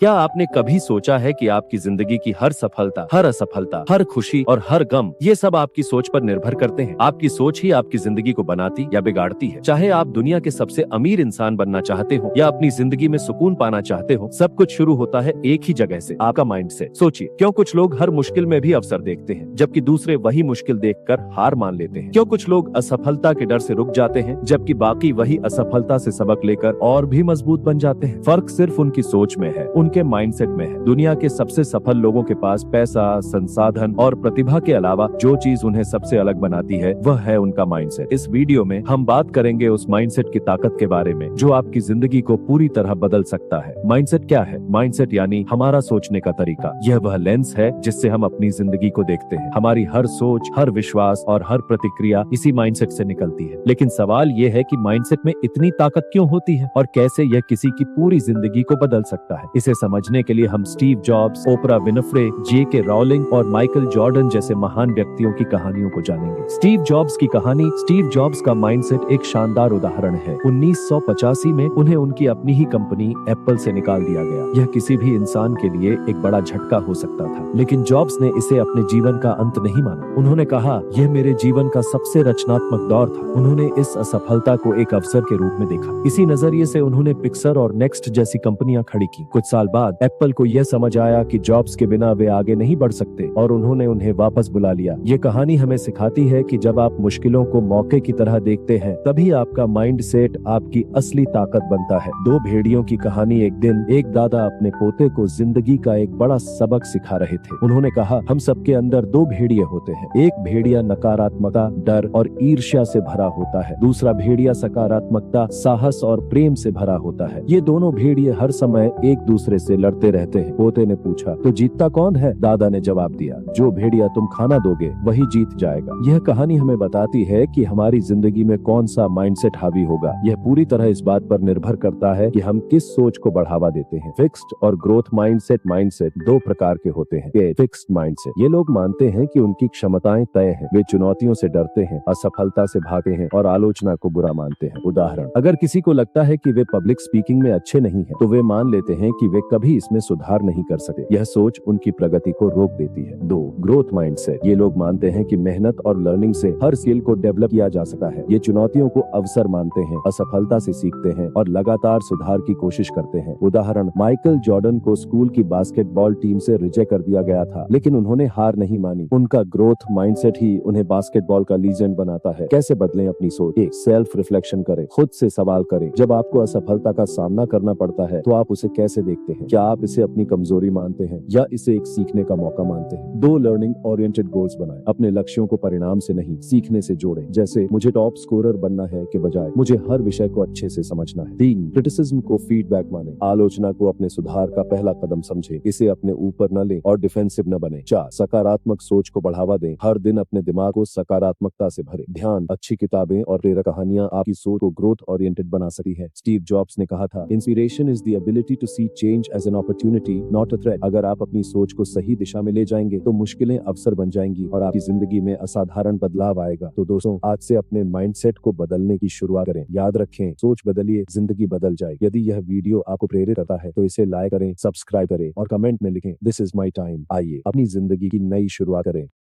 क्या आपने कभी सोचा है कि आपकी जिंदगी की हर सफलता, हर असफलता, हर खुशी और हर गम, ये सब आपकी सोच पर निर्भर करते हैं। आपकी सोच ही आपकी जिंदगी को बनाती या बिगाड़ती है। चाहे आप दुनिया के सबसे अमीर इंसान बनना चाहते हो या अपनी जिंदगी में सुकून पाना चाहते हो, सब कुछ शुरू होता है एक ही जगह से, आपका माइंड से। सोचिए, क्यों कुछ लोग हर मुश्किल में भी अवसर देखते हैं, जबकि दूसरे वही मुश्किल देखकर हार मान लेते हैं? क्यों कुछ लोग असफलता के डर से रुक जाते हैं, जबकि बाकी वही असफलता से सबक लेकर और भी मजबूत बन जाते हैं? फर्क सिर्फ उनकी सोच में है, उनके माइंडसेट में है। दुनिया के सबसे सफल लोगों के पास पैसा, संसाधन और प्रतिभा के अलावा जो चीज उन्हें सबसे अलग बनाती है, वह है उनका माइंडसेट। इस वीडियो में हम बात करेंगे उस माइंडसेट की ताकत के बारे में जो आपकी जिंदगी को पूरी तरह बदल सकता है। माइंडसेट क्या है? माइंडसेट यानी हमारा सोचने का तरीका। यह वह लेंस है जिससे हम अपनी जिंदगी को देखते हैं। हमारी हर सोच, हर विश्वास और हर प्रतिक्रिया इसी माइंडसेट से निकलती है। लेकिन सवाल यह है कि माइंडसेट में इतनी ताकत क्यों होती है और कैसे यह किसी की पूरी जिंदगी को बदल सकता है? इसे समझने के लिए हम Steve Jobs, Oprah Winfrey, J.K. Rowling और माइकल जॉर्डन जैसे महान व्यक्तियों की कहानियों को जानेंगे। स्टीव जॉब्स की कहानी। स्टीव जॉब्स का माइंडसेट एक शानदार उदाहरण है। 1985 में उन्हें उनकी अपनी ही कंपनी एप्पल से निकाल दिया गया। यह किसी भी इंसान के लिए एक बड़ा झटका हो सकता था, लेकिन जॉब्स ने इसे अपने जीवन का अंत नहीं माना। उन्होंने कहा, यह मेरे जीवन का सबसे रचनात्मक दौर था। उन्होंने इस असफलता को एक अवसर के रूप में देखा। इसी नजरिए से उन्होंने पिक्सर और नेक्स्ट जैसी कंपनियां खड़ी की। कुछ साल बाद एप्पल को यह समझ आया कि जॉब्स के बिना वे आगे नहीं बढ़ सकते और उन्होंने उन्हें वापस बुला लिया। ये कहानी हमें सिखाती है कि जब आप मुश्किलों को मौके की तरह देखते हैं, तभी आपका माइंड सेट आपकी असली ताकत बनता है। दो भेड़ियों की कहानी। एक दिन एक दादा अपने पोते को जिंदगी का एक बड़ा सबक सिखा रहे थे। उन्होंने कहा, हम सबके अंदर दो भेड़िए होते हैं। एक भेड़िया नकारात्मकता, डर और ईर्ष्या से भरा होता है। दूसरा भेड़िया सकारात्मकता, साहस और प्रेम से भरा होता है। ये दोनों भेड़िए हर समय एक दूसरे से लड़ते रहते हैं। पोते ने पूछा, तो जीतता कौन है? दादा ने जवाब दिया, जो भेड़िया तुम खाना दोगे वही जीत जाएगा। यह कहानी हमें बताती है कि हमारी जिंदगी में कौन सा माइंडसेट हावी होगा, यह पूरी तरह इस बात पर निर्भर करता है कि हम किस सोच को बढ़ावा देते हैं। फिक्स्ड और ग्रोथ माइंडसेट दो प्रकार के होते हैं। फिक्स्ड माइंडसेट, ये लोग मानते हैं कि उनकी क्षमताएं तय हैं। वे चुनौतियों से डरते हैं, असफलता से भागते हैं और आलोचना को बुरा मानते हैं। उदाहरण, अगर किसी को लगता है कि वे पब्लिक स्पीकिंग में अच्छे नहीं हैं, तो वे मान लेते हैं कि वे कभी इसमें सुधार नहीं कर सकते। यह सोच उनकी प्रगति को रोक देती है। दो, ग्रोथ माइंडसेट, ये लोग मानते हैं कि मेहनत और लर्निंग से हर स्किल को डेवलप किया जा सकता है। ये चुनौतियों को अवसर मानते हैं, असफलता से सीखते हैं और लगातार सुधार की कोशिश करते हैं। उदाहरण, माइकल जॉर्डन को स्कूल की बास्केटबॉल टीम से रिजेक्ट कर दिया गया था, लेकिन उन्होंने हार नहीं मानी। उनका ग्रोथ माइंडसेट ही उन्हें बास्केटबॉल का लीजेंड बनाता है। कैसे बदलें अपनी सोच? एक, सेल्फ रिफ्लेक्शन करें, खुद से सवाल करें। जब आपको असफलता का सामना करना पड़ता है, तो आप उसे कैसे देखते हैं? क्या आप इसे अपनी कमजोरी मानते हैं या इसे एक सीखने का मौका मानते हैं? दो, लर्निंग ओरिएंटेड गोल्स बनाएं। अपने लक्ष्यों को परिणाम से नहीं, सीखने से जोड़ें। जैसे, मुझे टॉप स्कोरर बनना है के बजाय मुझे हर विषय को अच्छे से समझना है। तीन, क्रिटिसिज्म को फीडबैक माने। आलोचना को अपने सुधार का पहला कदम समझे, इसे अपने ऊपर न लें और डिफेंसिव न बने। चार, सकारात्मक सोच को बढ़ावा दें। हर दिन अपने दिमाग को सकारात्मकता से भरें। ध्यान, अच्छी किताबें और प्रेरक कहानियां आपकी सोच को ग्रोथ ओरिएंटेड बना सकती है। स्टीव जॉब्स ने कहा था, inspiration is the ability to see change as an opportunity not a threat. अगर आप अपनी सोच को सही दिशा में ले जाएंगे तो मुश्किलें अवसर बन जाएंगी और आपकी जिंदगी में असाधारण बदलाव आएगा। तो दोस्तों, आज से अपने माइंडसेट को बदलने की शुरुआत करें। याद रखें, सोच बदलिए, जिंदगी बदल जाए। यदि यह वीडियो आपको प्रेरित करता है तो इसे लाइक करें, सब्सक्राइब करें और कमेंट में लिखें, दिस इज माई टाइम। आइए अपनी जिंदगी की नई शुरुआत करें।